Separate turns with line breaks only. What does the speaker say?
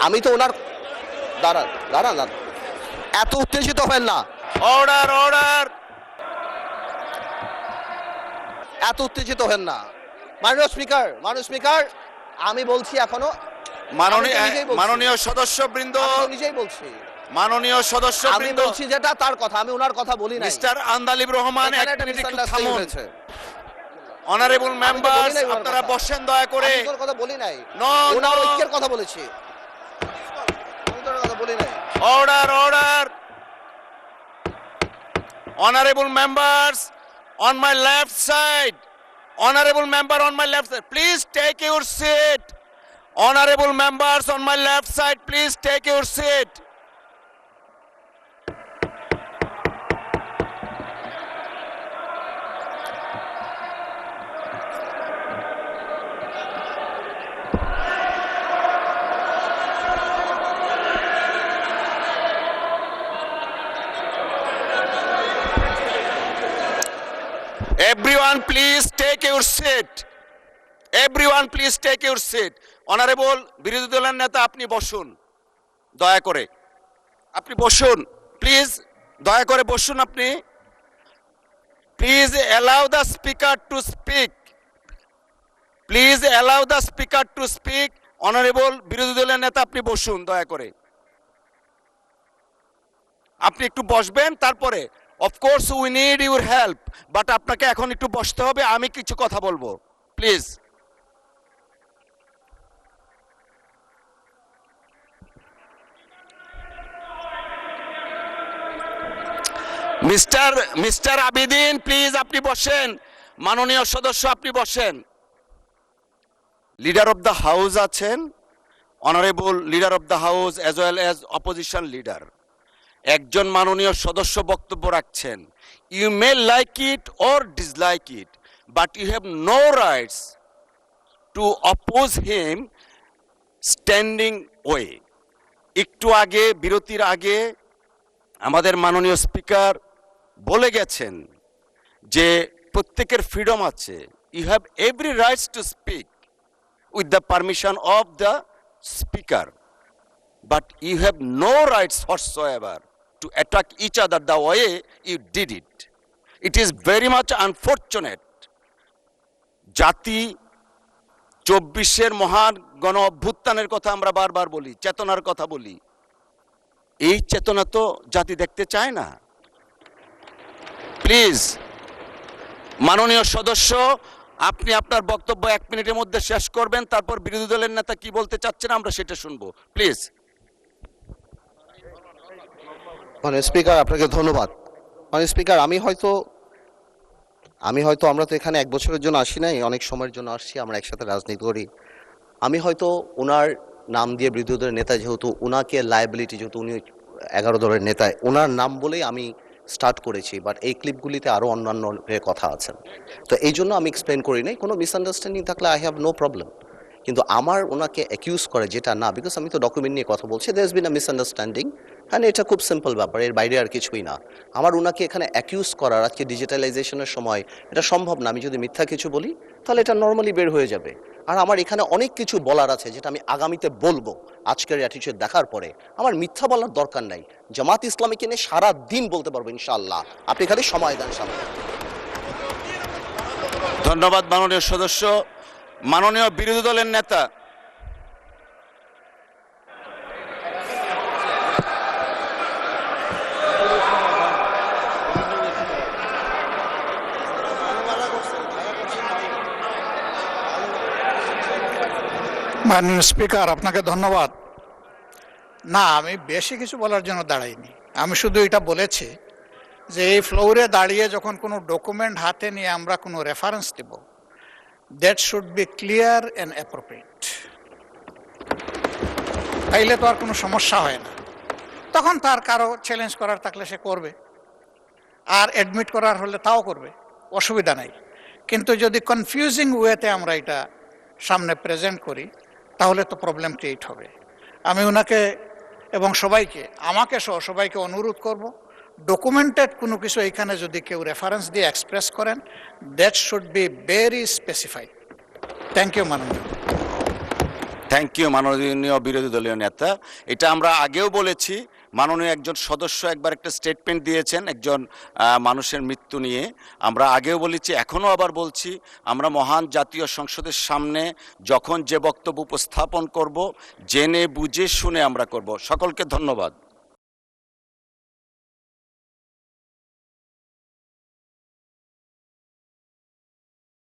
আমি তো ওনার দাঁড়ান দাঁড়ান দাঁড়ান, এত উত্তেজিত হবেন না,
অর্ডার অর্ডার।
এত উত্তেজিত হবেন না। মাননীয় স্পিকার আমি বলছি এখনো,
মাননীয় সদস্যবৃন্দ,
আমি তো নিজেই বলছি,
মাননীয়
আমি
সদস্যবৃন্দ,
বলছি যেটা তার কথা, আমি ওনার কথা বলি নাই।
মিস্টার আন্দালিব রহমান,
এখানে
এক
একটা
মিনিট একটু
misunderstanding
থামুন।
হয়েছে।
অনারেবল
আমি তো বলি
মেম্বার্স,
নাই ওনার
আপনারা
কথা।
বসেন দয়া করে।
আমি তোর কথা বলি নাই,
নো
ওনার
নো,
ঐক্যের কথা বলেছি, আমি তোর কথা বলি নাই।
Order order. Honorable members on my left side, honorable member on my left side, please take your seat. Honorable members on my left side, please take your seat. Everyone please take your seat. Everyone please take your seat. Honorable বিরোধী দলের নেতা, আপনি বসুন দয়া করে, আপনি বসুন please, দয়া করে বসুন আপনি। Please allow the speaker to speak. Please allow the speaker to speak. Honorable বিরোধী দলের নেতা, আপনি বসুন দয়া করে, আপনি একটু বসবেন। তারপরে of course we need your help, but আপনাকে এখন একটু বসতে হবে, আমি কিছু কথা বলবো প্লিজ। মিস্টার আবিদিন প্লিজ আপনি বসেন, মাননীয় সদস্য আপনি বসেন। লিডার অফ দ্য হাউস আছেন, honourable leader of the house as well as opposition leader. একজন মাননীয় সদস্য বক্তব্য রাখছেন, you may like it or dislike it, but you have no rights to oppose him standing way. একটু আগে, বিরতির আগে আমাদের মাননীয় স্পিকার বলে গেছেন যে প্রত্যেকের ফ্রিডম আছে, you have every rights to speak with the permission of the speaker, but you have no rights whatsoever to attack each other the way you did it. It is very much unfortunate. জাতি 24-এর মহান গণ অভ্যুত্থানের কথা আমরা বারবার বলি, চেতনার কথা বলি, এই চেতনা তো জাতি দেখতে চায় না। প্লিজ মাননীয় সদস্য, আপনি আপনার বক্তব্য 1 মিনিটের মধ্যে শেষ করবেন, তারপর বিরোধী দলের নেতা কি বলতে চাচ্ছেন আমরা সেটা শুনবো প্লিজ।
মাননীয় স্পিকার আপনাকে ধন্যবাদ। মাননীয় স্পিকার আমি হয়তো আমরা তো এখানে 1 বছরের জন্য আসি নাই, অনেক সময়ের জন্য আসছি, আমরা একসাথে রাজনীতি করি। আমি হয়তো ওনার নাম দিয়ে বিরোধী দলের নেতা, যেহেতু ওনাকে লায়াবিলিটি, যেহেতু উনি 11 দলের নেতা, ওনার নাম বলেই আমি স্টার্ট করেছি, বাট এই ক্লিপগুলিতে আরও অন্যান্য কথা আছেন, তো এই জন্য আমি এক্সপ্লেন করি নাই। কোনো মিসআন্ডারস্ট্যান্ডিং থাকলে আই হ্যাভ নো প্রবলেম, কিন্তু আমার ওনাকে অ্যাকিউজ করে যেটা না, বিকজ আমি তো ডকুমেন্ট নিয়ে কথা বলছি, there has been a misunderstanding, হ্যাঁ এটা খুব সিম্পল ব্যাপার, এর বাইরে আর কিছুই না। আমার ওনাকে এখানে অ্যাকিউজ করার, আজকে ডিজিটালাইজেশনের সময় এটা সম্ভব না, আমি যদি মিথ্যা কিছু বলি তাহলে এটা নর্মালি বের হয়ে যাবে। আর আমার এখানে অনেক কিছু বলার আছে যেটা আমি আগামীতে বলবো, আজকের অ্যাটিটিউড দেখার পরে আমার মিথ্যা বলার দরকার নাই। জামাত ইসলামীকে নিয়ে সারা দিন বলতে পারবো ইনশাআল্লাহ, আপনি খালি সময় দেন সামনে।
ধন্যবাদ মাননীয় সদস্য। মাননীয় বিরোধী দলের নেতা,
মাননীয় স্পিকার আপনাকে ধন্যবাদ। না, আমি বেশি কিছু বলার জন্য দাঁড়াইনি, আমি শুধু এটা বলেছি যে এই ফ্লোরে দাঁড়িয়ে যখন কোনো ডকুমেন্ট হাতে নিয়ে আমরা কোনো রেফারেন্স দেব, that should be clear and appropriate. তাইলে তো আর কোনো সমস্যা হয় না, তখন তার কারো চ্যালেঞ্জ করার থাকলে সে করবে, আর অ্যাডমিট করার হলে তাও করবে, অসুবিধা নাই। কিন্তু যদি কনফিউজিং ওয়েতে আমরা এটা সামনে প্রেজেন্ট করি তাহলে তো প্রবলেম ক্রিয়েট হবে। আমি ওনাকে এবং সবাইকে, আমাকে সহ সবাইকে অনুরোধ করব, ডকুমেন্টেড কোনো কিছু এখানে যদি কেউ রেফারেন্স দিয়ে এক্সপ্রেস করেন, that should be very specified. Thank you মাননীয়।
থ্যাংক ইউ মাননীয় বিরোধী দলীয় নেতা। এটা আমরা আগেও বলেছি, মাননীয় একজন সদস্য একবার একটা স্টেটমেন্ট দিয়েছেন একজন মানুষের মৃত্যু নিয়ে। আমরা আগেও বলেছি, এখনও আবার বলছি, আমরা মহান জাতীয় সংসদের সামনে যখন যে বক্তব্য উপস্থাপন করব, জেনে বুঝে শুনে আমরা করব। সকলকে ধন্যবাদ।